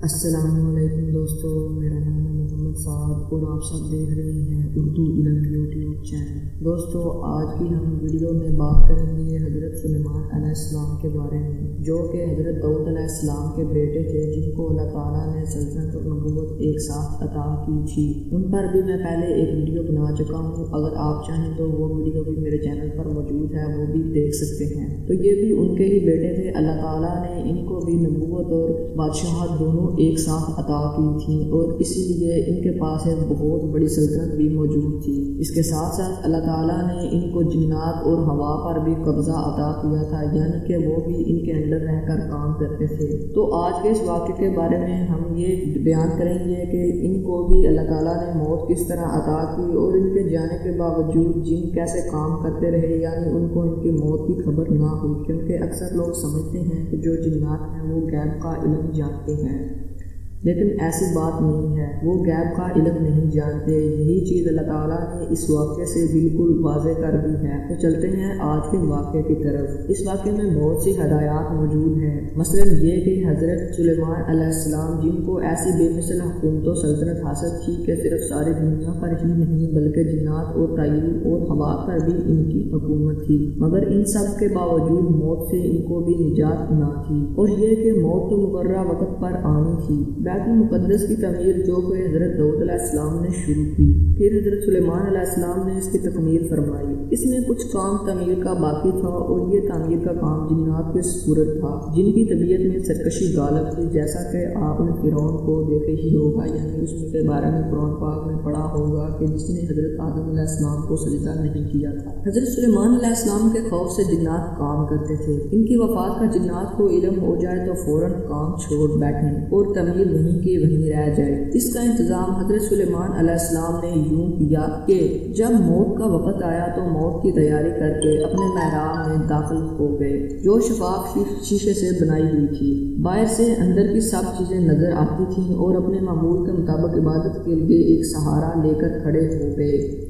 السلام علیکم دوستو، میرا نام ہے محمد سعد اور آپ سب دیکھ رہے ہیں اردو علم یوٹیوب چینل۔ دوستو، آج کی ہم ویڈیو میں بات کریں گے حضرت سلیمان علیہ السلام کے بارے میں، جو کہ حضرت داؤد علیہ السلام کے بیٹے تھے، جن کو اللہ تعالیٰ نے سلطنت اور نبوت ایک ساتھ عطا کی تھی۔ ان پر بھی میں پہلے ایک ویڈیو بنا چکا ہوں، اگر آپ چاہیں تو وہ ویڈیو بھی میرے چینل پر موجود ہے، وہ بھی دیکھ سکتے ہیں۔ تو یہ بھی ان کے ہی بیٹے تھے، اللہ تعالیٰ نے ان کو بھی نبوت اور بادشاہت دونوں ایک ساتھ عطا کی تھی، اور اسی لیے ان کے پاس ایک بہت بڑی سلطنت بھی موجود تھی۔ اس کے ساتھ ساتھ اللہ تعالیٰ نے ان کو جنات اور ہوا پر بھی قبضہ عطا کیا تھا، یعنی کہ وہ بھی ان کے انڈر رہ کر کام کرتے تھے۔ تو آج کے اس واقعے کے بارے میں ہم یہ بیان کریں گے کہ ان کو بھی اللہ تعالیٰ نے موت کس طرح عطا کی، اور ان کے جانے کے باوجود جن کیسے کام کرتے رہے، یعنی ان کو ان کی موت کی خبر نہ ہوئی، کیونکہ اکثر لوگ سمجھتے ہیں کہ جو جنات ہیں وہ غیب کا علم جانتے ہیں، لیکن ایسی بات نہیں ہے، وہ غیب کا علم نہیں جانتے۔ یہی چیز اللہ تعالیٰ نے اس واقعے سے بالکل واضح کر دی ہے۔ تو چلتے ہیں آج کے واقعے کی طرف۔ اس واقعے میں بہت سی ہدایات موجود ہیں، مثلا یہ کہ حضرت سلیمان علیہ السلام، جن کو ایسی بے مثل حکومت و سلطنت حاصل تھی کہ صرف ساری دنیا پر ہی نہیں بلکہ جنات اور طیور اور ہوا پر بھی ان کی حکومت تھی، مگر ان سب کے باوجود موت سے ان کو بھی نجات نہ تھی، اور یہ کہ موت تو مقررہ وقت پر آنی تھی۔ بیت المقدس کی تعمیر جو کہ حضرت داؤد علیہ السلام نے شروع کی، پھر حضرت سلیمان علیہ السلام نے اس کی تکمیل فرمائی۔ اس میں کچھ کام تعمیر کا باقی تھا، اور یہ تعمیر کا کام جنات کے سپرد تھا، جن کی طبیعت میں سرکشی غالب تھی، جیسا کہ آپ نے فرعون کو دیکھے ہی ہوگا، یعنی اس کے بارے میں قرآن پاک میں پڑھا ہوگا کہ جس نے حضرت آدم علیہ السلام کو سجدہ نہیں کیا تھا۔ حضرت سلیمان علیہ السلام کے خوف سے جنات کام کرتے تھے، ان کی وفات کا جنات کو علم ہو جائے تو فوراً کام چھوڑ بیٹھیں اور تعمیر وہیں کی وہیں رہ جائے۔ اس کا انتظام حضرت سلیمان علیہ السلام نے یوں کیا کہ جب موت کا وقت آیا تو موت کی تیاری کر کے اپنے محراب میں داخل ہو گئے، جو شفاف شیشے سے بنائی ہوئی تھی۔ باہر سے اندر کی سب چیزیں نظر آتی تھیں، اور اپنے معمول کے مطابق عبادت کے لیے ایک سہارا لے کر کھڑے ہو گئے۔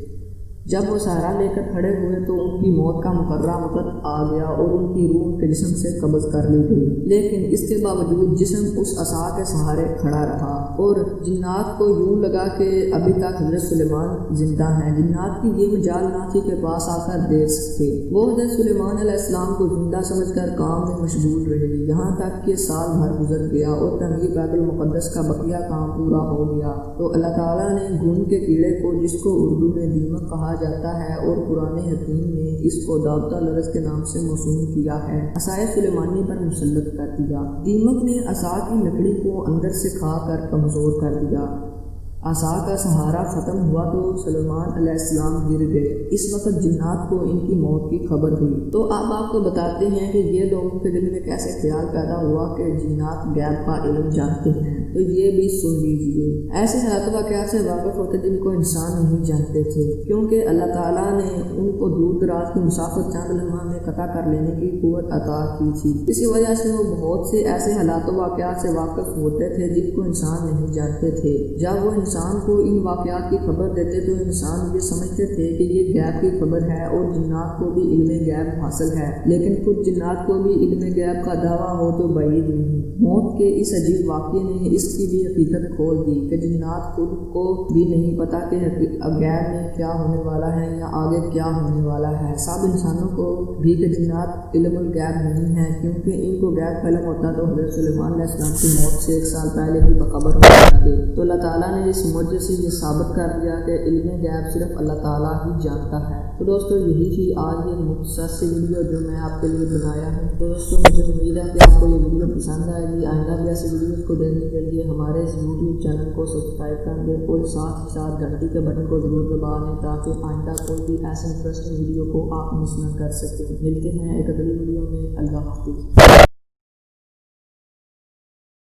جب وہ سہارا لے کر کھڑے ہوئے تو ان کی موت کا مقررہ وقت آ گیا، اور ان کی روح ان کے جسم سے قبض کر لی گئی، لیکن اس کے باوجود جسم اس عصا کے سہارے کھڑا رہا، اور جنات کو یوں لگا کہ ابھی تک حضرت سلیمان زندہ ہیں۔ جنات کی یہ مجال نہ تھی کہ پاس آ کر دیکھ سکتے۔ وہ حضرت سلیمان علیہ السلام کو زندہ سمجھ کر کام میں مشغول رہے، یہاں تک کہ سال بھر گزر گیا اور تعمیر بیت المقدس کا بقیہ کام پورا ہو گیا۔ تو اللہ تعالیٰ نے گھن کے کیڑے کو، جس کو اردو میں دیمک کہا جاتا ہے اور قرآن حکیم نے اس کو دابطہ لرز کے نام سے موسوم کیا ہے، عصائے سلیمانی پر مسلط کر دیا۔ دیمک نے عصا کی لکڑی کو اندر سے کھا کر کمزور کر دیا۔ عصا کا سہارا ختم ہوا تو سلیمان علیہ السلام گر گئے۔ اس وقت جنات کو ان کی موت کی خبر ہوئی۔ تو اب آپ کو بتاتے ہیں کہ یہ لوگوں کے دل میں کیسے خیال پیدا ہوا کہ جنات غیب کا علم جانتے ہیں، تو یہ بھی سن لیجیے۔ ایسے حالات واقعات سے واقف ہوتے جن کو انسان نہیں جانتے تھے، کیونکہ اللہ تعالیٰ نے ان کو دور دراز کی مسافت چند لمحہ میں قطع کر لینے کی قوت عطا کی تھی۔ اسی وجہ سے وہ بہت سے ایسے حالات واقعات سے واقف ہوتے تھے جن کو انسان نہیں جانتے تھے۔ جب وہ انسان کو ان واقعات کی خبر دیتے تو انسان یہ سمجھتے تھے کہ یہ غیب کی خبر ہے، اور جنات کو بھی علم غیب حاصل ہے، لیکن خود جنات کو بھی علم غیب کا دعویٰ ہو تو بعید نہیں۔ موت کے اس عجیب واقعے نے اس کی بھی حقیقت کھول دی کہ جنات خود کو بھی نہیں پتا کہ غیب میں کیا ہونے والا ہے یا آگے کیا ہونے والا ہے۔ سب انسانوں کو بھی کہ جنات علم الغیب نہیں ہے، کیونکہ ان کو غیب کا علم ہوتا تو حضرت سلیمان علیہ السلام کی موت سے 1 سال پہلے ہی بخبر ہو جاتے۔ تو اللہ تعالیٰ نے اس معجزے سے یہ ثابت کر دیا کہ علم غیب صرف اللہ تعالیٰ ہی جانتا ہے۔ تو دوستو، یہی تھی آج یہ مختصر سی ویڈیو جو میں آپ کے لیے بنایا ہوں۔ دوستو، مجھے امید ہے کہ آپ کو یہ ویڈیو پسند آئے گی۔ آئندہ بھی ایسی ویڈیوز کو دیکھنے کے لیے ہمارے اس یوٹیوب چینل کو سبسکرائب کر دیں، اور ساتھ ہی ساتھ گھنٹی کے بٹن کو ضرور دبا دیں تاکہ آئندہ کوئی بھی ایسے انٹرسٹنگ ویڈیو کو آپ مس نہ کر سکیں۔ ملتے ہیں ایک اگلی ویڈیو میں۔ اللہ حافظ۔